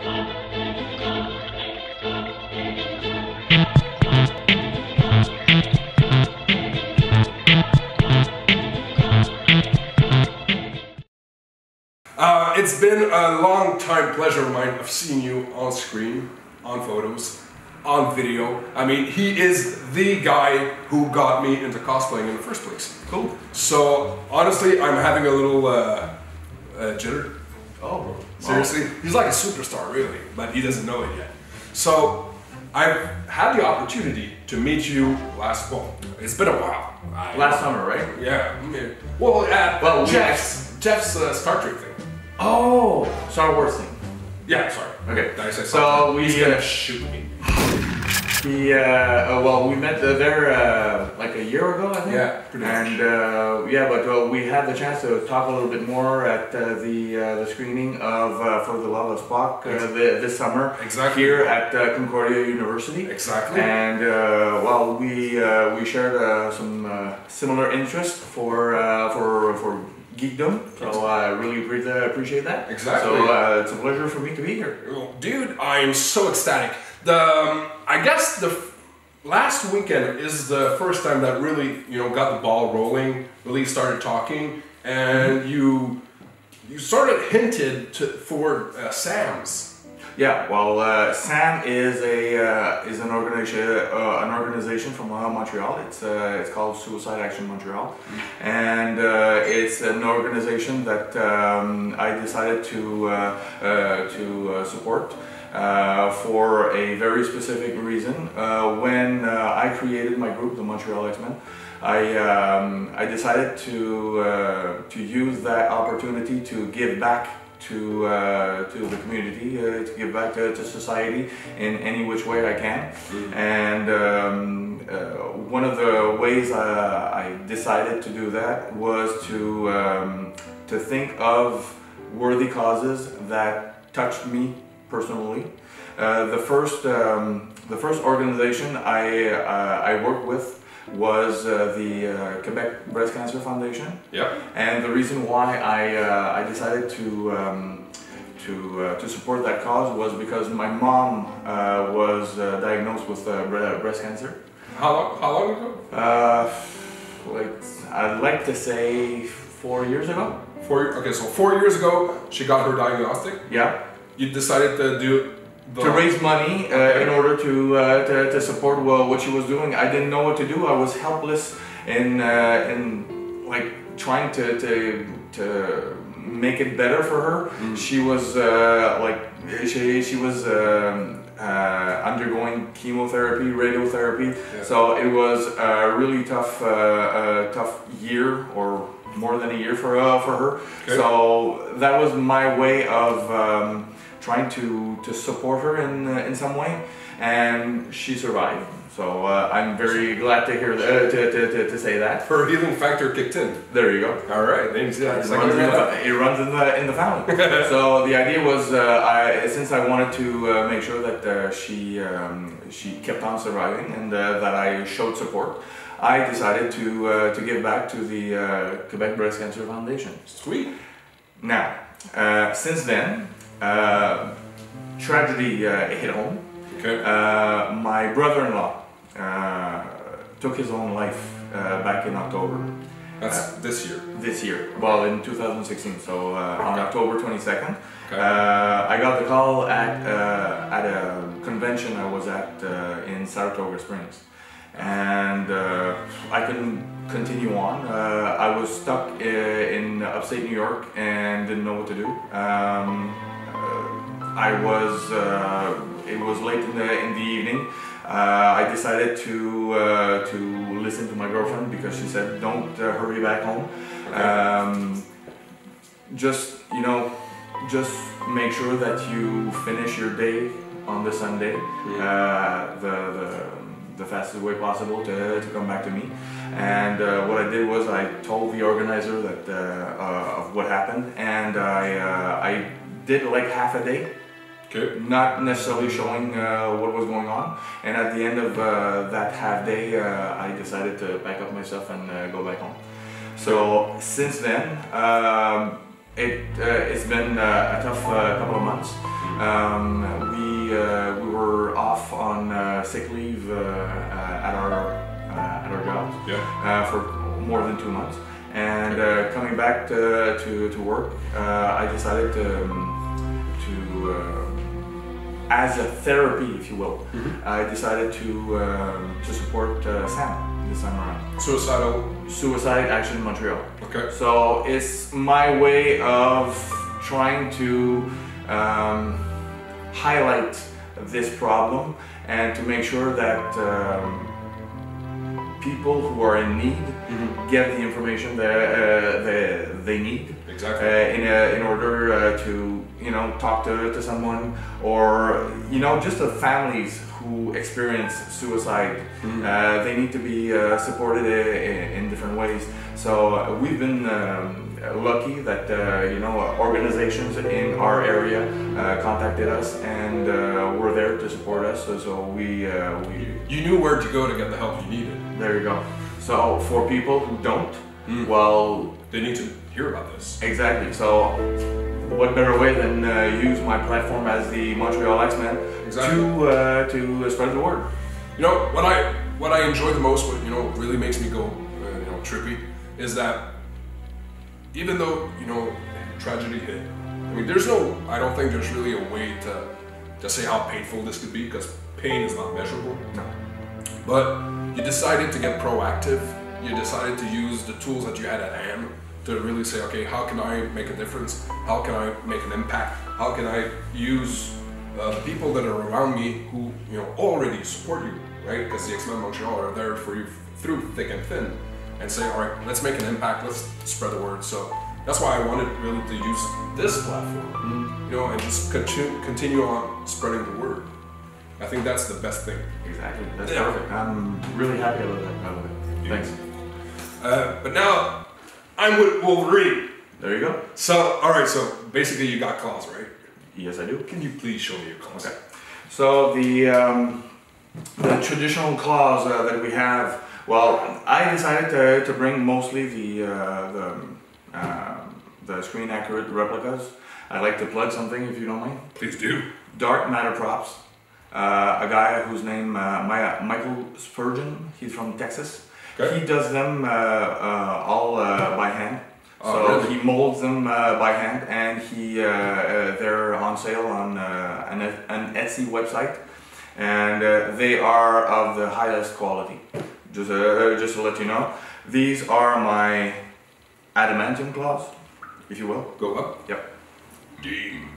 It's been a long time pleasure of mine of seeing you on screen, on photos, on video. I mean, he is the guy who got me into cosplaying in the first place. Cool. So honestly, I'm having a little jitter. Oh, seriously? He's like a superstar, really, but he doesn't know it yet. So I've had the opportunity to meet you well, it's been a while. Last summer, right? Yeah. Well, at Jeff's Star Trek thing. Oh, Star Wars thing. Yeah, sorry. Okay. Did I say so he's gonna shoot me. Well, we met there like a year ago, I think. Yeah, pretty much. And yeah, but we had the chance to talk a little bit more at the screening of For the Love of Spock this summer. Exactly. Here at Concordia University. Exactly. And well, we shared some similar interest for geekdom, so I really appreciate that. Exactly. So it's a pleasure for me to be here. Dude, I am so ecstatic. I guess the last weekend is the first time that really, got the ball rolling, really started talking, and you sort of hinted for Sam's. Yeah, well, SAM is an organization from Montreal. It's called Suicide Action Montreal, and it's an organization that I decided to support for a very specific reason. When I created my group, the Montreal X-Men, I decided to use that opportunity to give back to the community, to give back to society in any which way I can. And one of the ways I decided to do that was to think of worthy causes that touched me personally. The first organization I worked with was the Quebec Breast Cancer Foundation. Yep. And the reason why I decided to support that cause was because my mom was diagnosed with breast cancer. How long ago? I'd like to say 4 years ago. Okay, so 4 years ago she got her diagnostic. Yeah. You decided to raise money in order to support what she was doing. I didn't know what to do. I was helpless in like trying to make it better for her. She was she was undergoing chemotherapy, radiotherapy. Yeah. So it was a really tough year, or more than a year for her. Okay. So that was my way of trying to support her in some way, and she survived. So I'm very glad to hear that, to say that. Her healing factor kicked in. There you go. All right. It runs in the family. So the idea was, since I wanted to make sure that she kept on surviving and that I showed support, I decided to give back to the Quebec Breast Cancer Foundation. Sweet. Now, since then, tragedy hit home. Okay. My brother-in-law took his own life back in October. That's this year? This year. Well, in 2016, so on October 22nd. Okay. I got the call at a convention I was at in Saratoga Springs. And I couldn't continue on. I was stuck in upstate New York and didn't know what to do. It was late in the evening. I decided to listen to my girlfriend because she said, "Don't hurry back home. Okay. Just make sure that you finish your day on the Sunday, the fastest way possible to come back to me." And what I did was I told the organizer that of what happened, and I did like half a day. Okay. Not necessarily showing what was going on, and at the end of that half day, I decided to pack up my stuff and go back home. So since then, it's been a tough couple of months. We were off on sick leave at our jobs for more than 2 months, and coming back to work, I decided to as a therapy, if you will, I decided to support Sam this time around. Suicide Action Montreal. Okay. So it's my way of trying to highlight this problem and to make sure that people who are in need get the information that they need. Exactly. In order to talk to someone, or just the families who experience suicide. They need to be supported in different ways. So we've been lucky that organizations in our area contacted us and were there to support us. So we you knew where to go to get the help you needed. There you go. So for people who don't, well, they need to hear about this. Exactly. So what better way than use my platform as the Montreal X-Men to spread the word? What I enjoy the most, what really makes me go trippy, is that even though tragedy hit, I don't think there's really a way to say how painful this could be, because pain is not measurable. No. But you decided to get proactive. You decided to use the tools that you had at hand to really say, okay, how can I make a difference? How can I make an impact? How can I use the people that are around me who already support you, right? Because the X-Men Montreal are there for you through thick and thin, and say, all right, let's make an impact. Let's spread the word. So that's why I wanted really to use this platform, and just continue on spreading the word. I think that's the best thing. Exactly. That's perfect. I'm really happy about that, by the way. Thanks. But now I'm with Wolverine. There you go. So, all right. So basically, you got claws, right? Yes, I do. Can you please show me your claws? Okay. So the traditional claws that we have. Well, I decided to bring mostly the screen accurate replicas. I'd like to plug something, if you don't mind. Please do. Dark Matter Props. A guy whose name Michael Spurgeon. He's from Texas. Okay. He does them all by hand. So really? he molds them by hand, and they're on sale on an Etsy website, and they are of the highest quality. Just to let you know, these are my adamantium claws, if you will. Go up. Yep. Damn.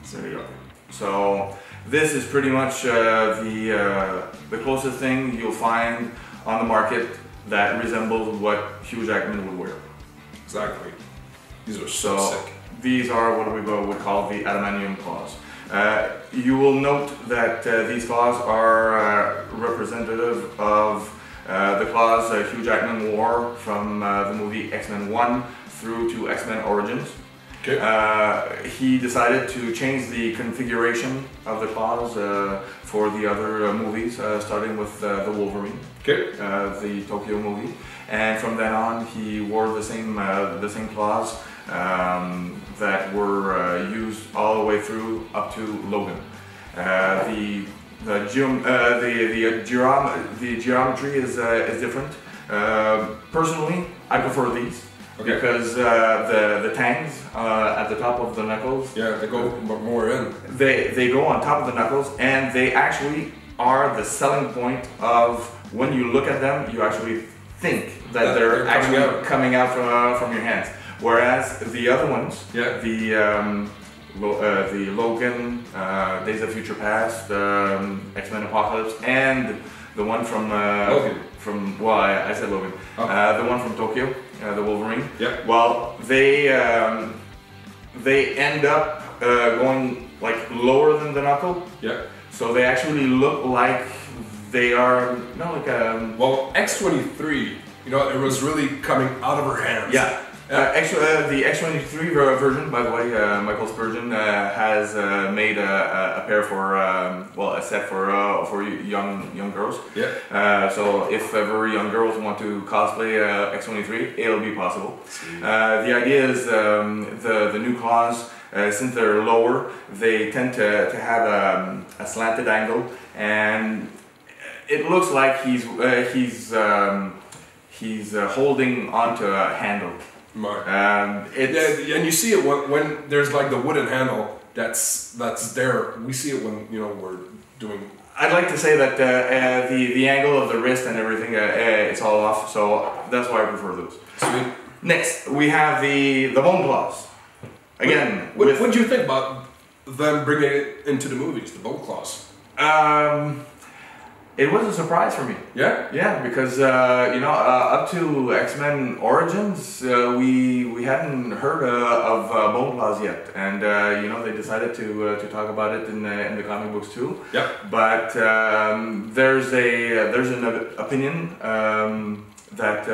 So there you go. So this is pretty much the closest thing you'll find on the market that resembles what Hugh Jackman would wear. Exactly. These are so sick. These are what we would call the adamantium claws. You will note that these claws are representative of the claws Hugh Jackman wore from the movie X-Men 1 through to X-Men Origins. Okay. He decided to change the configuration of the claws for the other movies, starting with the Wolverine, the Tokyo movie, and from then on he wore the same claws that were used all the way through up to Logan. The geometry is different. Personally, I prefer these. Okay. Because the tangs at the top of the knuckles, they go more in. They go on top of the knuckles, and they actually are the selling point of when you look at them, you actually think that they're actually coming out from your hands. Whereas the other ones, the Logan, Days of Future Past, X-Men Apocalypse, and the one from Logan. I said Logan. The one from Tokyo, the Wolverine. Yeah. Well, they end up going like lower than the knuckle. Yeah. So they actually look like they are Well, X-23, it was really coming out of her hands. Yeah. The X-23 version, by the way, Michael Spurgeon has made a pair for a set for young girls. Yeah. So if ever young girls want to cosplay X-23, it'll be possible. The idea is the new claws since they're lower, they tend to have a slanted angle, and it looks like he's holding onto a handle. Right. And you see it when there's like the wooden handle that's there. We see it when we're doing. I'd like to say that the angle of the wrist and everything, it's all off, so that's why I prefer those. Sweet. Next, we have the bone claws. Again, what do you think about them bringing it into the movies, the bone claws? It was a surprise for me. Yeah? Yeah, because up to X-Men Origins, we hadn't heard of bone claws yet, and they decided to talk about it in the comic books too. Yeah. But there's an opinion that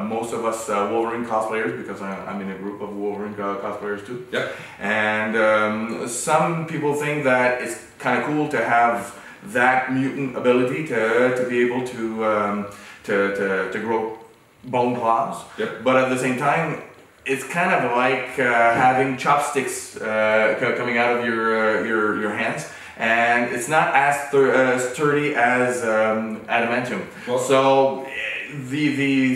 most of us Wolverine cosplayers, because I'm in a group of Wolverine cosplayers too. Yeah. And some people think that it's kind of cool to have that mutant ability to be able to grow bone claws. Yep. But at the same time, it's kind of like having chopsticks coming out of your hands, and it's not as sturdy as adamantium. Well, so the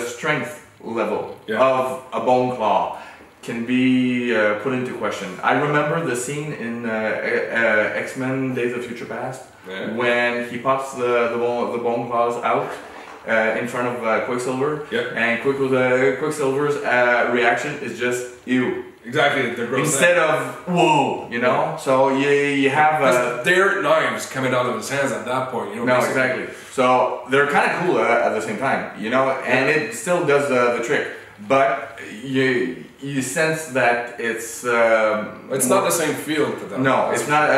strength level of a bone claw can be put into question. I remember the scene in X-Men Days of Future Past when he pops the bone claws out in front of Quicksilver, and Quicksilver's reaction is just ew. Exactly, they're gross. Instead of whoa, So you have they're knives coming out of his hands at that point, No, exactly. So they're kind of cool at the same time, and it still does the trick. But you sense that it's not the same feel to them. No, it's not.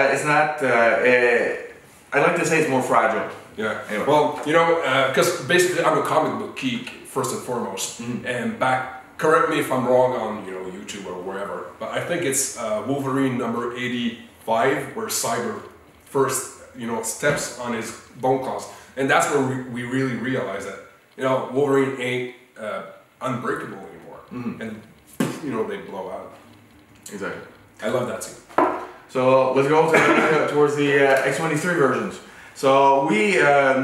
I like to say it's more fragile. Yeah. Anyway. Well, because basically I'm a comic book geek first and foremost, and correct me if I'm wrong on YouTube or wherever, but I think it's Wolverine number 85 where Cyber first steps on his bone claws, and that's where we really realize that Wolverine ain't unbreakable anymore, and they blow out. Exactly. I love that scene. So let's go towards the X-23 versions. So we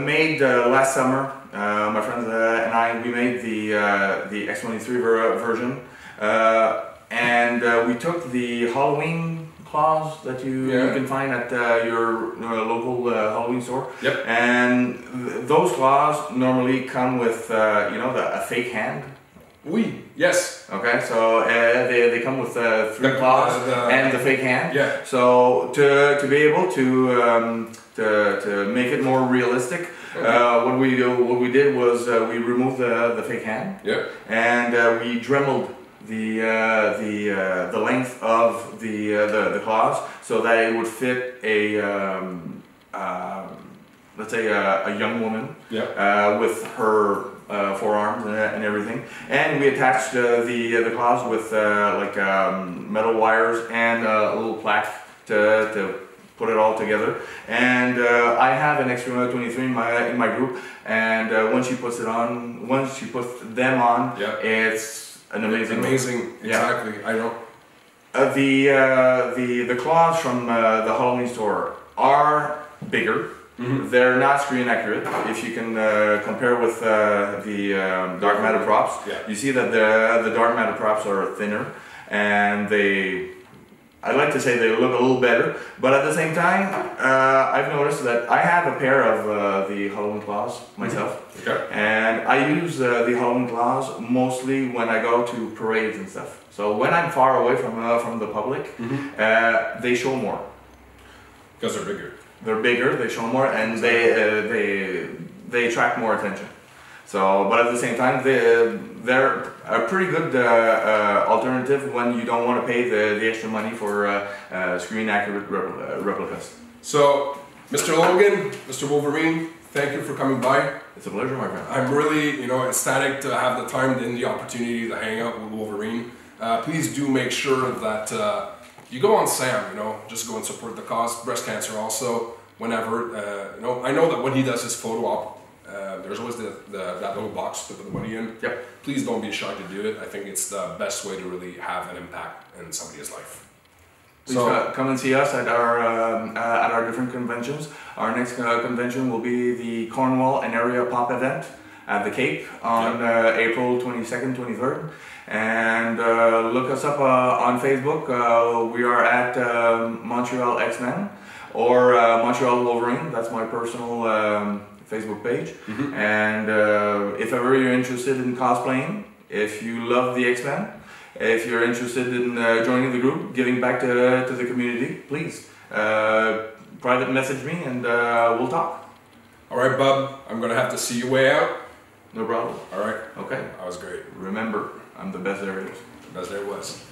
made last summer, my friends and I, we made the X-23 version, and we took the Halloween claws that you can find at your local Halloween store. Yep. And those claws normally come with a fake hand. Yes. Okay, so they come with 3 claws and the fake hand. Yeah. So to be able to make it more realistic, what we did was we removed the fake hand. Yeah. And we dremeled the length of the claws so that it would fit a let's say a young woman with her forearms and everything, and we attached the claws with metal wires and a little plaque to put it all together. And I have an X-23 in my group, and once she puts them on, it's an amazing. Exactly. I know. The claws from the Halloween store are bigger. They're not screen accurate. If you can compare with the dark matter props, you see that the dark matter props are thinner, and I'd like to say they look a little better, but at the same time, I've noticed that I have a pair of the Halloween claws myself, and I use the Halloween claws mostly when I go to parades and stuff. So when I'm far away from the public, they show more. Because they're bigger. They're bigger, they show more, and they attract more attention. So, but at the same time, they're a pretty good alternative when you don't want to pay the extra money for screen accurate replicas. So, Mr. Logan, Mr. Wolverine, thank you for coming by. It's a pleasure, my friend. I'm really, ecstatic to have the time and the opportunity to hang out with Wolverine. Please do make sure that you go on Sam, just go and support the cause. Breast cancer also, whenever, I know that when he does his photo op, There's always that little box to put the money in. Yep. Please don't be shy to do it. I think it's the best way to really have an impact in somebody's life. Please come and see us at our different conventions. Our next convention will be the Cornwall and Area Pop event at the Cape on April 22nd, 23rd. And look us up on Facebook. We are at Montreal X-Men or Montreal Wolverine. That's my personal Facebook page. Mm-hmm. And if ever you're interested in cosplaying, if you love the X-Men, if you're interested in joining the group, giving back to the community, please private message me and we'll talk. All right, bub. I'm gonna have to see you way out. No problem. All right. Okay. That was great. Remember, I'm the best there is. The best there was.